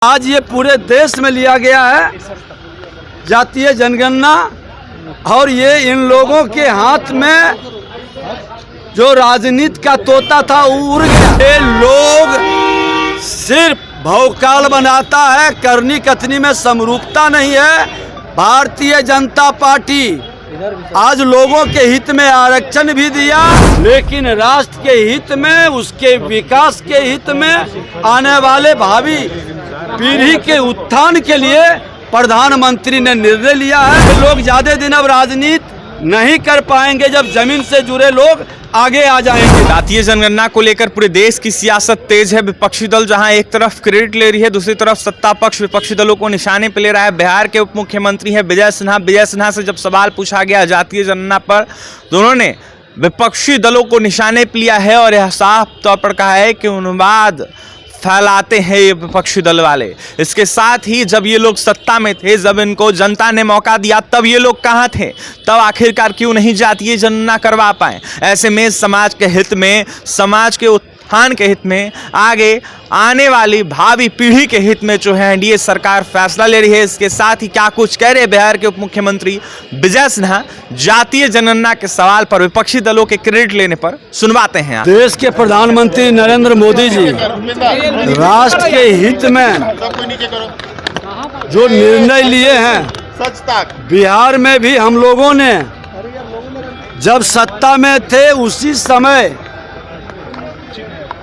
आज ये पूरे देश में लिया गया है जातीय जनगणना, और ये इन लोगों के हाथ में जो राजनीति का तोता था वो उड़ गया। ये लोग सिर्फ भौकाल बनाता है, करनी कथनी में समरूपता नहीं है। भारतीय जनता पार्टी आज लोगों के हित में आरक्षण भी दिया, लेकिन राष्ट्र के हित में, उसके विकास के हित में, आने वाले भावी पीढ़ी के उत्थान के लिए प्रधानमंत्री ने निर्णय लिया है। लोग ज्यादा दिन अब राजनीति नहीं कर पाएंगे जब जमीन से जुड़े लोग आगे आ जाएंगे। जातीय जनगणना को लेकर पूरे देश की सियासत तेज है। विपक्षी दल जहां एक तरफ क्रेडिट ले रही है, दूसरी तरफ सत्ता पक्ष विपक्षी दलों को निशाने पर ले रहा है। बिहार के उप मुख्यमंत्री है विजय सिन्हा से जब सवाल पूछा गया जातीय जनगणना पर, तो उन्होंने विपक्षी दलों को निशाने पर लिया है और यह साफ तौर पर कहा है कि उन्माद फैलाते हैं ये विपक्षी दल वाले। इसके साथ ही जब ये लोग सत्ता में थे, जब इनको जनता ने मौका दिया, तब ये लोग कहाँ थे? तब आखिरकार क्यों नहीं जातीय जनगणना करवा पाए? ऐसे में समाज के हित में, समाज के उत्थान के हित में, आगे आने वाली भावी पीढ़ी के हित में जो है एनडीए सरकार फैसला ले रही है। इसके साथ ही क्या कुछ कह रहे बिहार के उप मुख्यमंत्री विजय सिन्हा जातीय जनगणना के सवाल पर, विपक्षी दलों के क्रेडिट लेने पर, सुनवाते हैं। देश के प्रधानमंत्री नरेंद्र मोदी जी राष्ट्र के हित में जो निर्णय लिए हैं, बिहार में भी हम लोगों ने जब सत्ता में थे उसी समय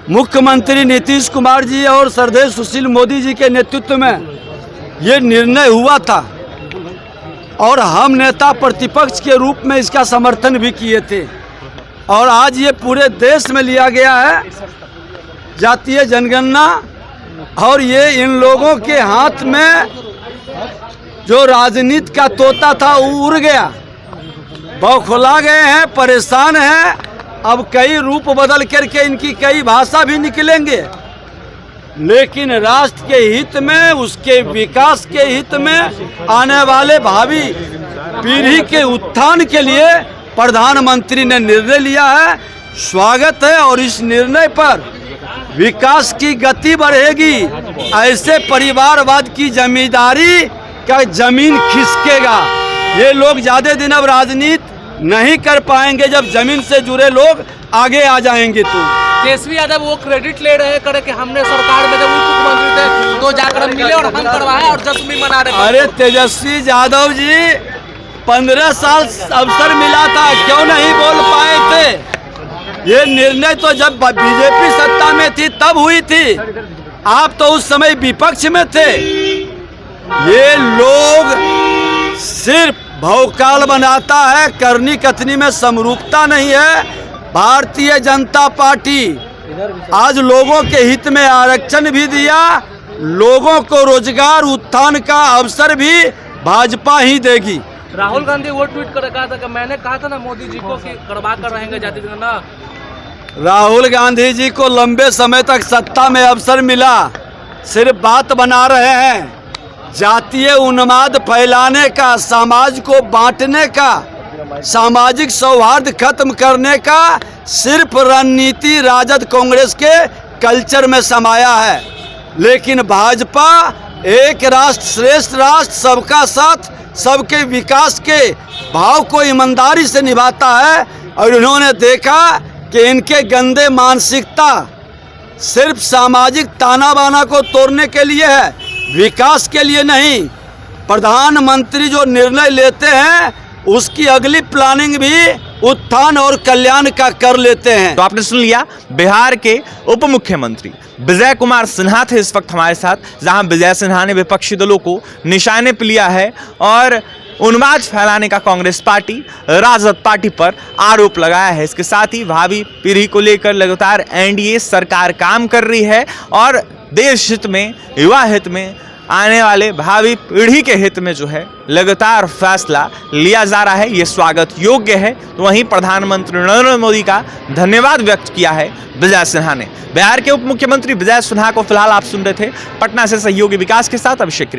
मुख्यमंत्री नीतीश कुमार जी और श्रद्धेय सुशील मोदी जी के नेतृत्व में ये निर्णय हुआ था, और हम नेता प्रतिपक्ष के रूप में इसका समर्थन भी किए थे। और आज ये पूरे देश में लिया गया है जातीय जनगणना, और ये इन लोगों के हाथ में जो राजनीति का तोता था वो उड़ गया। बौखला गए हैं, परेशान हैं। अब कई रूप बदल करके इनकी कई भाषा भी निकलेंगे, लेकिन राष्ट्र के हित में, उसके विकास के हित में, आने वाले भावी पीढ़ी के उत्थान के लिए प्रधानमंत्री ने निर्णय लिया है। स्वागत है, और इस निर्णय पर विकास की गति बढ़ेगी। ऐसे परिवारवाद की जमींदारी का जमीन खिसकेगा। ये लोग ज्यादा दिन अब राजनीति नहीं कर पाएंगे जब जमीन से जुड़े लोग आगे आ जाएंगे। तो तेजस्वी यादव वो क्रेडिट ले रहे हैं कि हमने सरकार में जब मुख्यमंत्री थे तो जाकर मिले और हम करवाए और जश्न मना रहे। अरे तेजस्वी यादव जी 15 साल अवसर मिला था, क्यों नहीं बोल पाए थे? ये निर्णय तो जब बीजेपी सत्ता में थी तब हुई थी, आप तो उस समय विपक्ष में थे। ये लोग सिर्फ भौकाल बनाता है, करनी कथनी में समरूपता नहीं है। भारतीय जनता पार्टी आज लोगों के हित में आरक्षण भी दिया, लोगों को रोजगार उत्थान का अवसर भी भाजपा ही देगी। राहुल गांधी वो ट्वीट कर कहा था कि मैंने कहा था ना मोदी जी को कि करवा कर रहेंगे जातीय जनगणना। राहुल गांधी जी को लंबे समय तक सत्ता में अवसर मिला, सिर्फ बात बना रहे हैं। जातीय उन्माद फैलाने का, समाज को बांटने का, सामाजिक सौहार्द खत्म करने का सिर्फ रणनीति राजद कांग्रेस के कल्चर में समाया है। लेकिन भाजपा एक राष्ट्र श्रेष्ठ राष्ट्र, सबका साथ, सबके विकास के भाव को ईमानदारी से निभाता है। और उन्होंने देखा कि इनके गंदे मानसिकता सिर्फ सामाजिक ताना बाना को तोड़ने के लिए है, विकास के लिए नहीं। प्रधानमंत्री जो निर्णय लेते हैं उसकी अगली प्लानिंग भी उत्थान और कल्याण का कर लेते हैं। तो आपने सुन लिया, बिहार के उप मुख्यमंत्री विजय कुमार सिन्हा थे इस वक्त हमारे साथ, जहां विजय सिन्हा ने विपक्षी दलों को निशाने पर लिया है और उन्माद फैलाने का कांग्रेस पार्टी, राजद पार्टी पर आरोप लगाया है। इसके साथ ही भावी पीढ़ी को लेकर लगातार एनडीए सरकार काम कर रही है और देश हित में, युवा हित में, आने वाले भावी पीढ़ी के हित में जो है लगातार फैसला लिया जा रहा है। ये स्वागत योग्य है। तो वहीं प्रधानमंत्री नरेंद्र मोदी का धन्यवाद व्यक्त किया है विजय सिन्हा ने। बिहार के उप मुख्यमंत्री विजय सिन्हा को फिलहाल आप सुन रहे थे। पटना से सहयोगी विकास के साथ अभिषेक।